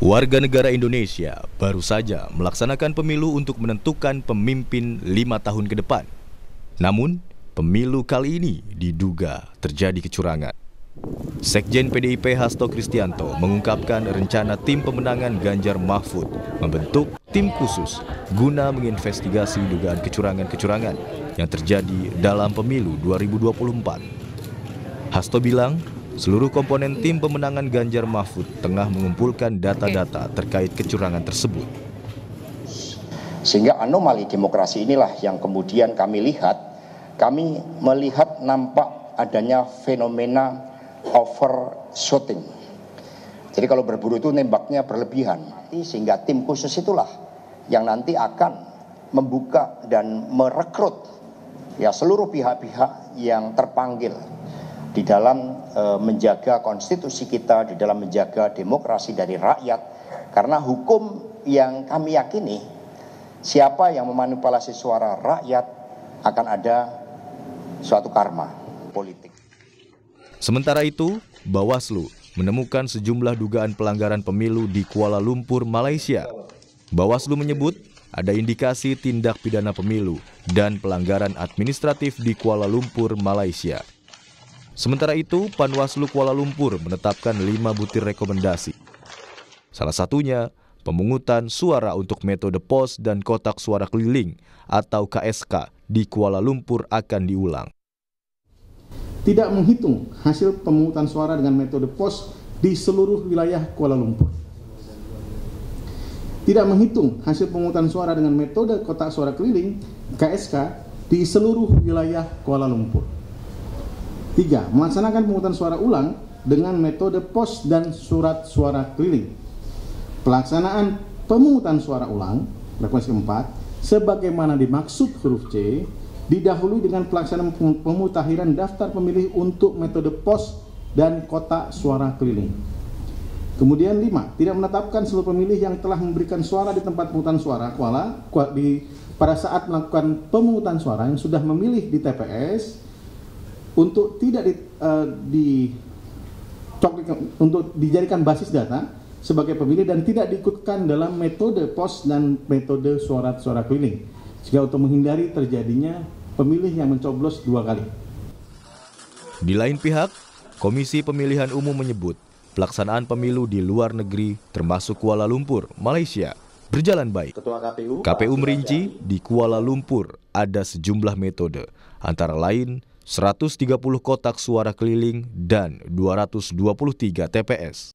Warga negara Indonesia baru saja melaksanakan pemilu untuk menentukan pemimpin 5 tahun ke depan. Namun, pemilu kali ini diduga terjadi kecurangan. Sekjen PDIP Hasto Kristianto mengungkapkan rencana tim pemenangan Ganjar Mahfud membentuk tim khusus guna menginvestigasi dugaan kecurangan-kecurangan yang terjadi dalam pemilu 2024. Hasto bilang, seluruh komponen tim pemenangan Ganjar Mahfud tengah mengumpulkan data-data terkait kecurangan tersebut. Sehingga anomali demokrasi inilah yang kemudian kami melihat nampak adanya fenomena overshooting. Jadi kalau berburu itu nembaknya berlebihan, sehingga tim khusus itulah yang nanti akan membuka dan merekrut seluruh pihak-pihak yang terpanggil di dalam menjaga konstitusi kita, di dalam menjaga demokrasi dari rakyat. Karena hukum yang kami yakini, siapa yang memanipulasi suara rakyat akan ada suatu karma politik. Sementara itu, Bawaslu menemukan sejumlah dugaan pelanggaran pemilu di Kuala Lumpur, Malaysia. Bawaslu menyebut ada indikasi tindak pidana pemilu dan pelanggaran administratif di Kuala Lumpur, Malaysia. Sementara itu, Panwaslu Kuala Lumpur menetapkan 5 butir rekomendasi. Salah satunya, pemungutan suara untuk metode pos dan kotak suara keliling atau KSK di Kuala Lumpur akan diulang. Tidak menghitung hasil pemungutan suara dengan metode pos di seluruh wilayah Kuala Lumpur. Tidak menghitung hasil pemungutan suara dengan metode kotak suara keliling KSK di seluruh wilayah Kuala Lumpur. 3. Melaksanakan pemungutan suara ulang dengan metode pos dan surat suara keliling. Pelaksanaan pemungutan suara ulang, rekomendasi keempat, sebagaimana dimaksud huruf C, didahului dengan pelaksanaan pemutakhiran daftar pemilih untuk metode pos dan kotak suara keliling. Kemudian 5. Tidak menetapkan seluruh pemilih yang telah memberikan suara di tempat pemungutan suara pada saat melakukan pemungutan suara yang sudah memilih di TPS untuk tidak untuk dijadikan basis data sebagai pemilih dan tidak diikutkan dalam metode pos dan metode suara keliling, sehingga untuk menghindari terjadinya pemilih yang mencoblos 2 kali. Di lain pihak, Komisi Pemilihan Umum menyebut pelaksanaan pemilu di luar negeri termasuk Kuala Lumpur, Malaysia berjalan baik. KPU merinci di Kuala Lumpur ada sejumlah metode, antara lain 130 kotak suara keliling dan 223 TPS.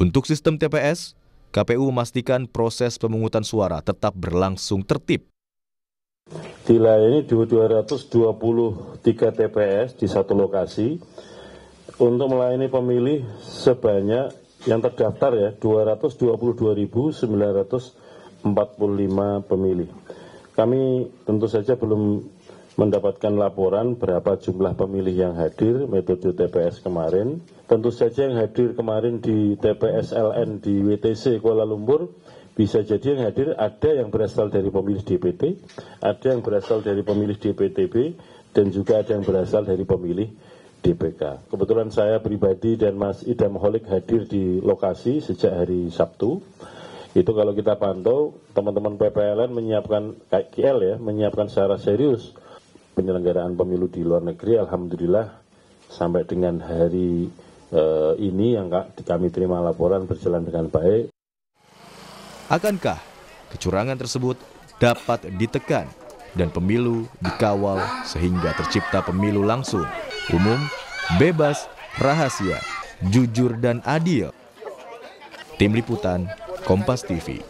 Untuk sistem TPS, KPU memastikan proses pemungutan suara tetap berlangsung tertib. Dilayani 223 TPS di satu lokasi untuk melayani pemilih sebanyak yang terdaftar 222.945 pemilih. Kami tentu saja belum mendapatkan laporan berapa jumlah pemilih yang hadir metode TPS kemarin. Tentu saja yang hadir kemarin di TPS LN di WTC Kuala Lumpur bisa jadi yang hadir ada yang berasal dari pemilih DPT, ada yang berasal dari pemilih DPTB, dan juga ada yang berasal dari pemilih DPK. Kebetulan saya pribadi dan Mas Idam Holik hadir di lokasi sejak hari Sabtu. Itu kalau kita pantau, teman-teman PPLN menyiapkan KL menyiapkan secara serius penyelenggaraan pemilu di luar negeri. Alhamdulillah sampai dengan hari ini yang kami terima laporan berjalan dengan baik. Akankah kecurangan tersebut dapat ditekan dan pemilu dikawal sehingga tercipta pemilu langsung, umum, bebas, rahasia, jujur dan adil? Tim Liputan, Kompas TV.